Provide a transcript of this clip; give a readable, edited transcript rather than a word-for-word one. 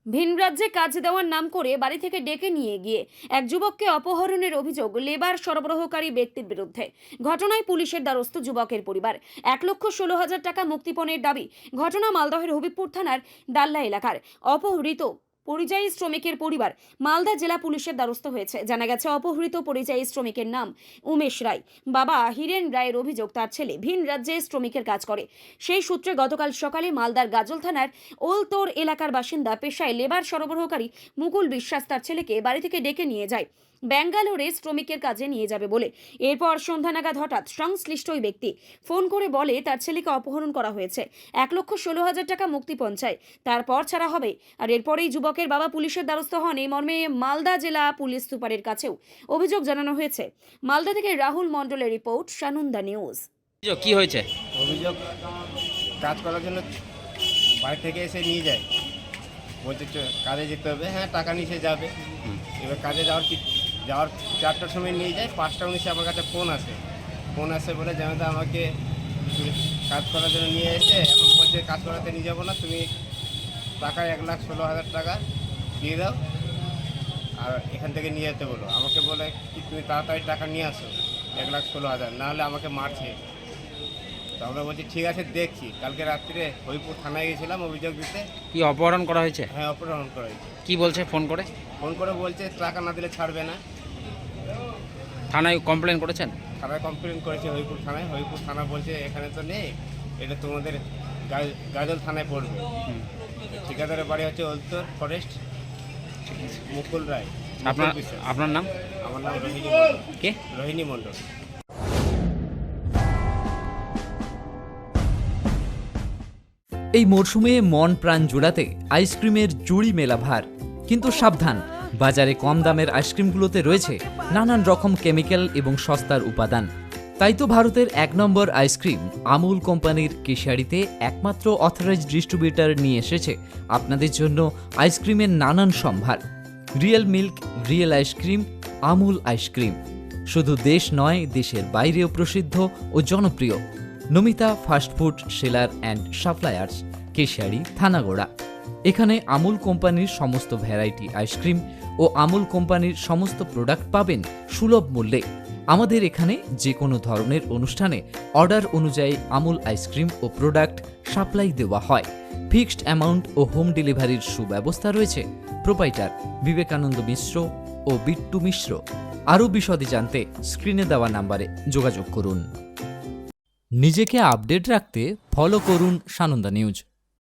ভিন রাজ্যে কাজ দেওয়ার নাম করে বাড়ি থেকে ডেকে নিয়ে গিয়ে এক যুবককে অপহরণের অভিযোগ লেবার সরবরাহকারী ব্যক্তির বিরুদ্ধে। ঘটনায় পুলিশের দ্বারস্থ যুবকের পরিবার। 1,16,000 টাকা মুক্তিপণের দাবি। ঘটনা মালদহের হবিবপুর থানার ডাল্লা এলাকার। অপহৃত পরিযায়ী শ্রমিকের পরিবার মালদা জেলা পুলিশের দ্বারস্থ হয়েছে। জানা গেছে, অপহৃত পরিযায়ী শ্রমিকের নাম উমেশ রায়। বাবা হিরেন রায়ের অভিযোগ, তার ছেলে ভিন রাজ্যে শ্রমিকের কাজ করে। সেই সূত্রে গতকাল সকালে মালদার গাজল থানার ওলতোর এলাকার বাসিন্দা পেশায় লেবার সরবরাহকারী মুকুল বিশ্বাস তার ছেলেকে বাড়ি থেকে ডেকে নিয়ে যায় ব্যাঙ্গালোরে শ্রমিকের কাজে নিয়ে যাবে বলে। এরপর সন্ধ্যা নাগাদ হঠাৎ সংশ্লিষ্ট ওই ব্যক্তি ফোন করে বলে তার ছেলেকে অপহরণ করা হয়েছে, 1,16,000 টাকা মুক্তিপণ চাই, তারপর ছাড়া হবে। আর এরপরেই যুবকের বাবা পুলিশের দ্বারস্থ হন। এই মর্মে মালদা জেলা পুলিশ সুপারের কাছেও অভিযোগ জানানো হয়েছে। মালদা থেকে রাহুল মণ্ডলের রিপোর্ট, সানন্দা নিউজ। কি হয়েছে? অভিযোগ কাজ করার জন্য বাড়ি থেকে এসে নিয়ে যায়, বলছে কাজে যেতে হবে। হ্যাঁ, টাকা নিয়ে সে যাবে। এবার কাজে যাওয়ার 4টার সময় নিয়ে যায়, 5টা 19 আমার কাছে ফোন আসে বলে জানাতে আমাকে কাজ করার জন্য নিয়ে এসে এখন বলছে কাজ করাতে নিয়ে যাবো না, তুমি টাকা 1,16,000 টাকা দিয়ে দাও আর এখান থেকে নিয়ে যেতে বলো। আমাকে বলে কি তুমি তাড়াতাড়ি টাকা নিয়ে আসো, 1,16,000, নাহলে আমাকে মারছে। তো আমরা বলছি ঠিক আছে, দেখছি। কালকে রাত্রে হবিপুর থানায় গেছিলাম অভিযোগ দিতে। কি অপহরণ করা হয়েছে? হ্যাঁ, অপহরণ করা হয়েছে। কি বলছে ফোন করে? বলছে টাকা না দিলে ছাড়বে না। থানায় কমপ্লেন করেছেন? থানায় কমপ্লেন করেছে হবিপুর থানা বলছে এখানে তো নেই, এটা তোমাদের গাজল থানায় পড়বে। ঠিকাদারের বাড়ি হচ্ছে ওলতোর ফরেস্ট, মুকুল রায়। আপনার নাম? আমার নাম রোহিণী মণ্ডল। কে? রোহিণী মণ্ডল। এই মরশুমে মন প্রাণ জোড়াতে আইসক্রিমের জুড়ি মেলা ভার। কিন্তু সাবধান, বাজারে কম দামের আইসক্রিমগুলোতে রয়েছে নানান রকম কেমিক্যাল এবং সস্তার উপাদান। তাই তো ভারতের 1 নম্বর আইসক্রিম আমুল কোম্পানির কেশিয়াড়িতে একমাত্র অথরাইজড ডিস্ট্রিবিউটর নিয়ে এসেছে আপনাদের জন্য আইসক্রিমের নানান সম্ভার। Real milk, real ice cream, Amul ice cream শুধু দেশ নয়, দেশের বাইরেও প্রসিদ্ধ ও জনপ্রিয়। Namita fast food seller and suppliers, Keshiari, Thanagora. এখানে আমুল কোম্পানির সমস্ত ভ্যারাইটি আইসক্রিম ও আমুল কোম্পানির সমস্ত প্রোডাক্ট পাবেন সুলভ মূল্যে। আমাদের এখানে যে কোনো ধরনের অনুষ্ঠানে অর্ডার অনুযায়ী আমুল আইসক্রিম ও প্রোডাক্ট সাপ্লাই দেওয়া হয়। ফিক্সড অ্যামাউন্ট ও হোম ডেলিভারির সুব্যবস্থা রয়েছে। প্রোপাইটার বিবেকানন্দ মিশ্র ও বিট্টু মিশ্র। আরও বিশদে জানতে স্ক্রিনে দেওয়া নাম্বারে যোগাযোগ করুন। নিজেকে আপডেট রাখতে ফলো করুন সানন্দা নিউজ।